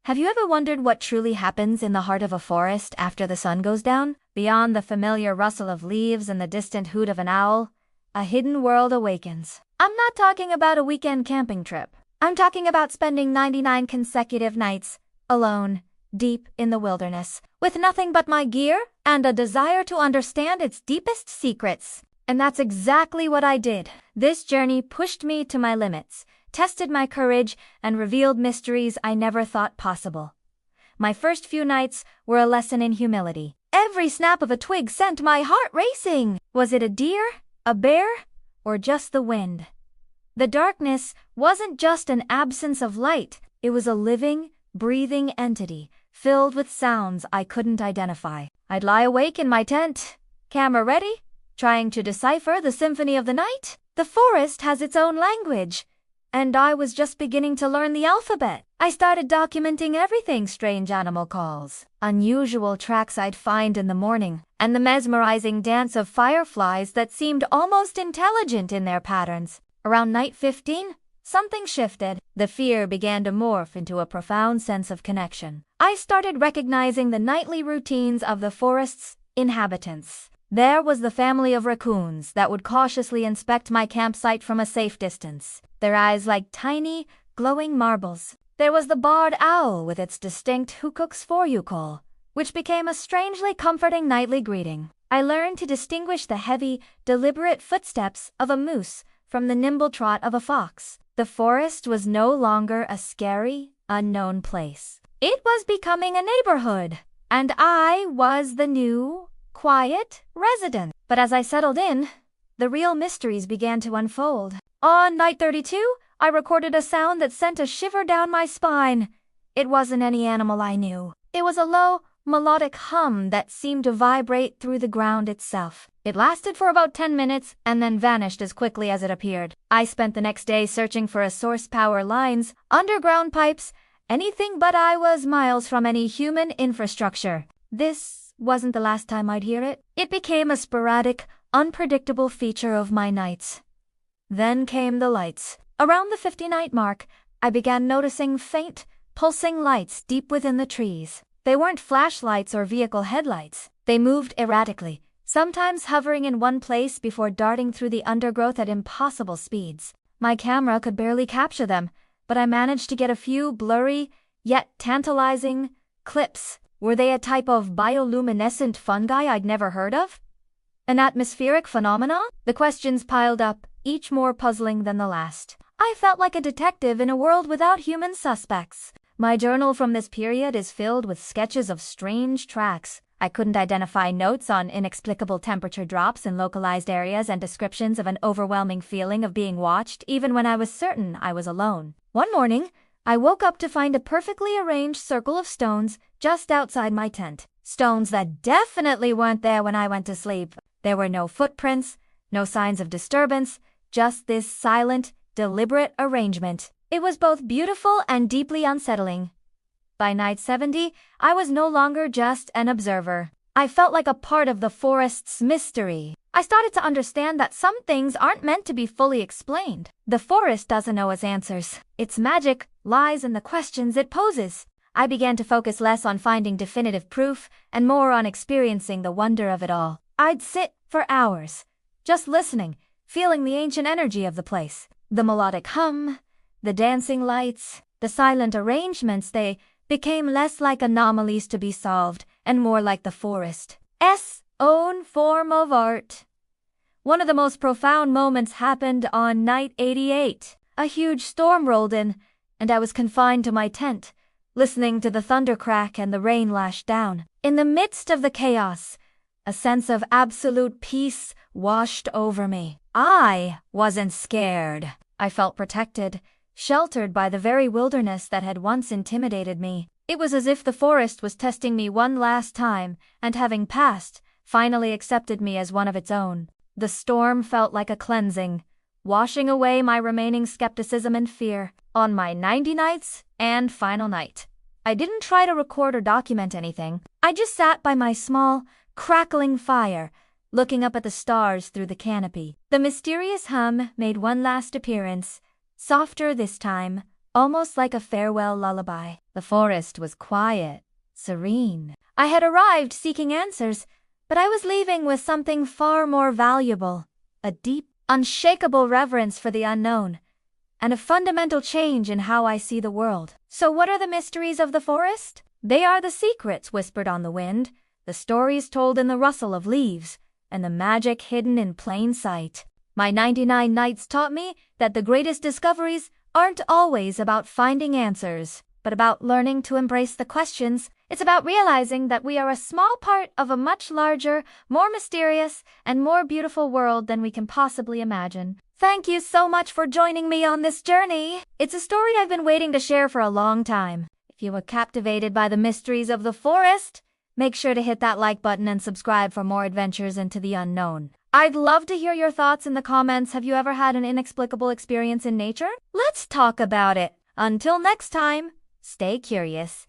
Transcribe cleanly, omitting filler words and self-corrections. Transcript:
Have you ever wondered what truly happens in the heart of a forest after the sun goes down? Beyond the familiar rustle of leaves and the distant hoot of an owl, a hidden world awakens. I'm not talking about a weekend camping trip. I'm talking about spending 99 consecutive nights, alone, deep in the wilderness, with nothing but my gear and a desire to understand its deepest secrets. And that's exactly what I did. This journey pushed me to my limits, tested my courage, and revealed mysteries I never thought possible. My first few nights were a lesson in humility. Every snap of a twig sent my heart racing. Was it a deer, a bear, or just the wind? The darkness wasn't just an absence of light. It was a living, breathing entity, filled with sounds I couldn't identify. I'd lie awake in my tent, camera ready, trying to decipher the symphony of the night. The forest has its own language, and I was just beginning to learn the alphabet. I started documenting everything: strange animal calls, unusual tracks I'd find in the morning, and the mesmerizing dance of fireflies that seemed almost intelligent in their patterns. Around night 15, something shifted. The fear began to morph into a profound sense of connection. I started recognizing the nightly routines of the forest's inhabitants. There was the family of raccoons that would cautiously inspect my campsite from a safe distance, their eyes like tiny, glowing marbles. There was the barred owl with its distinct "who cooks for you" call, which became a strangely comforting nightly greeting. I learned to distinguish the heavy, deliberate footsteps of a moose from the nimble trot of a fox. The forest was no longer a scary, unknown place. It was becoming a neighborhood, and I was the new, quiet resident. But as I settled in, the real mysteries began to unfold. On night 32, I recorded a sound that sent a shiver down my spine. It wasn't any animal I knew. It was a low, melodic hum that seemed to vibrate through the ground itself. It lasted for about 10 minutes and then vanished as quickly as it appeared. I spent the next day searching for a source: power lines, underground pipes, anything, but I was miles from any human infrastructure. This wasn't the last time I'd hear it. It became a sporadic, unpredictable feature of my nights. Then came the lights. Around the 50-night mark, I began noticing faint, pulsing lights deep within the trees. They weren't flashlights or vehicle headlights. They moved erratically, sometimes hovering in one place before darting through the undergrowth at impossible speeds. My camera could barely capture them, but I managed to get a few blurry, yet tantalizing, clips. Were they a type of bioluminescent fungi I'd never heard of? An atmospheric phenomenon? The questions piled up, each more puzzling than the last. I felt like a detective in a world without human suspects. My journal from this period is filled with sketches of strange tracks. I couldn't identify notes on inexplicable temperature drops in localized areas and descriptions of an overwhelming feeling of being watched, even when I was certain I was alone. One morning, I woke up to find a perfectly arranged circle of stones just outside my tent. Stones that definitely weren't there when I went to sleep. There were no footprints, no signs of disturbance, just this silent, deliberate arrangement. It was both beautiful and deeply unsettling. By night 70, I was no longer just an observer. I felt like a part of the forest's mystery. I started to understand that some things aren't meant to be fully explained. The forest doesn't know its answers. Its magic lies in the questions it poses. I began to focus less on finding definitive proof and more on experiencing the wonder of it all. I'd sit for hours, just listening, feeling the ancient energy of the place. The melodic hum, the dancing lights, the silent arrangements, they became less like anomalies to be solved and more like the forest's own form of art. One of the most profound moments happened on night 88. A huge storm rolled in, and I was confined to my tent, listening to the thunder crack and the rain lash down. In the midst of the chaos, a sense of absolute peace washed over me. I wasn't scared. I felt protected, sheltered by the very wilderness that had once intimidated me. It was as if the forest was testing me one last time, and having passed, finally accepted me as one of its own. The storm felt like a cleansing, washing away my remaining skepticism and fear. On my 90 nights and final night, I didn't try to record or document anything. I just sat by my small, crackling fire, looking up at the stars through the canopy. The mysterious hum made one last appearance, softer this time, almost like a farewell lullaby. The forest was quiet, serene. I had arrived seeking answers, but I was leaving with something far more valuable, a deep, unshakable reverence for the unknown, and a fundamental change in how I see the world. So what are the mysteries of the forest? They are the secrets whispered on the wind, the stories told in the rustle of leaves, and the magic hidden in plain sight. My 99 nights taught me that the greatest discoveries aren't always about finding answers, but about learning to embrace the questions. It's about realizing that we are a small part of a much larger, more mysterious, and more beautiful world than we can possibly imagine. Thank you so much for joining me on this journey. It's a story I've been waiting to share for a long time. If you were captivated by the mysteries of the forest, make sure to hit that like button and subscribe for more adventures into the unknown. I'd love to hear your thoughts in the comments. Have you ever had an inexplicable experience in nature? Let's talk about it. Until next time, stay curious.